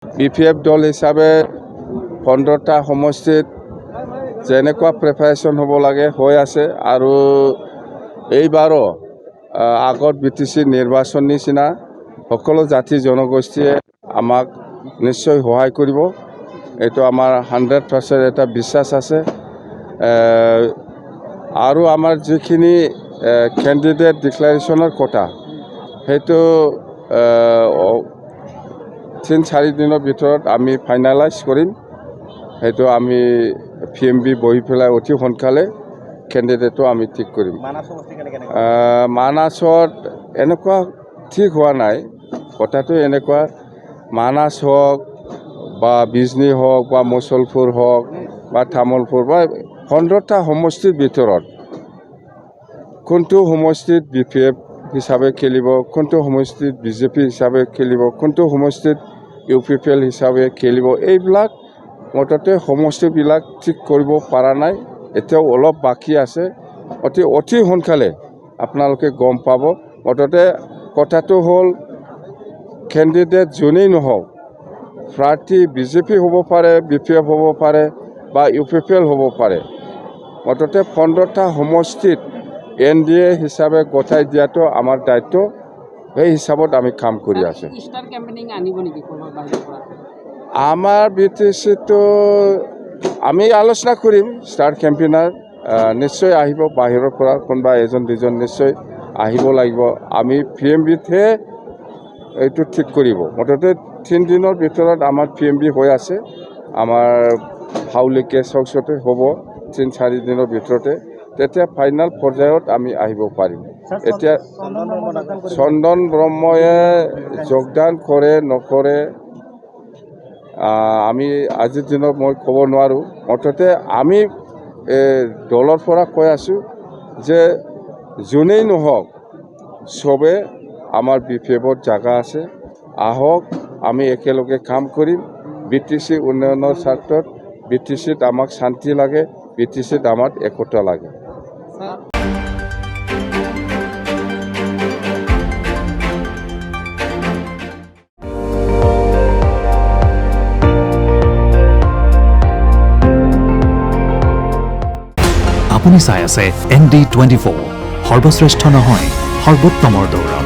BPF দল হিচাপে 15টা সমষ্টিত যেনেকুৱা প্ৰিপাৰেশ্যন হ'ব লাগে হৈ আছে আৰু এইবাৰো আগত BTC নিৰ্বাচন নিচিনা সকলো জাতি জনগোষ্ঠীয়ে আমাক নিশ্চয় সহায় কৰিব। এইটো আমাৰ 100% এটা বিশ্বাস আছে। আৰু আমাৰ যিখিনি কেণ্ডিডেট ডিক্লাৰেশ্যনৰ কথা সেইটো 3-4 দিনৰ ভিতৰত আমি ফাইনেলাইজ কৰিম। সেইটো আমি PMB বহি পেলাই অতি সোনকালে কেণ্ডিডেটটো আমি ঠিক কৰিম। মানাছত এনেকুৱা ঠিক হোৱা নাই। কথাটো এনেকুৱা মানাছ হওক বা বিজনী হওক বা মুছলপুৰ হওক বা তামোলপুৰ বা 15টা সমষ্টিৰ ভিতৰত কোনটো সমষ্টিত BPF হিচাপে খেলিব, কোনটো সমষ্টিত BJP হিচাপে খেলিব, কোনটো সমষ্টিত UPPL হিচাপে খেলিব, এইবিলাক মুঠতে সমষ্টিবিলাক ঠিক কৰিব পৰা নাই। এতিয়াও অলপ বাকী আছে। অতি সোনকালে আপোনালোকে গম পাব। মুঠতে কথাটো হ'ল কেণ্ডিডেট যোনেই নহওক, প্ৰাৰ্থী BJP হ'ব পাৰে, BPF হ'ব পাৰে বা UPPL হ'ব পাৰে। মুঠতে 15টা সমষ্টিত NDA হিচাপে গতাই দিয়াটো আমাৰ দায়িত্ব। এই হিচাপত আমি কাম কৰি আছোঁ। আমাৰ BTCটো আমি আলোচনা কৰিম। ষ্টাৰ কেম্পেইনাৰ নিশ্চয় আহিব, বাহিৰৰ পৰা কোনোবা এজন দুজন নিশ্চয় আহিব লাগিব। আমি PMBতহে এইটো ঠিক কৰিব। মুঠতে 3 দিনৰ ভিতৰত আমাৰ PMB হৈ আছে। আমাৰ হাউলিকে চকচতে হ'ব 3-4 দিনৰ ভিতৰতে। তেতিয়া ফাইনেল পৰ্যায়ত আমি আহিব পাৰিম। এতিয়া চন্দন ব্ৰহ্ময়ে যোগদান কৰে নকৰে আমি আজিৰ দিনত মই ক'ব নোৱাৰোঁ। মুঠতে আমি দলৰ পৰা কৈ আছোঁ যে যোনেই নহওক চবে আমাৰ BPFত জাগা আছে। আহক, আমি একেলগে কাম কৰিম। BTC উন্নয়নৰ স্বাৰ্থত BTCত আমাক শান্তি লাগে, BTCত আমাক একতা লাগে। আপুনি চাই আছে ND24, সৰ্বশ্ৰেষ্ঠ নহয় সৰ্বোত্তমৰ দৌৰ।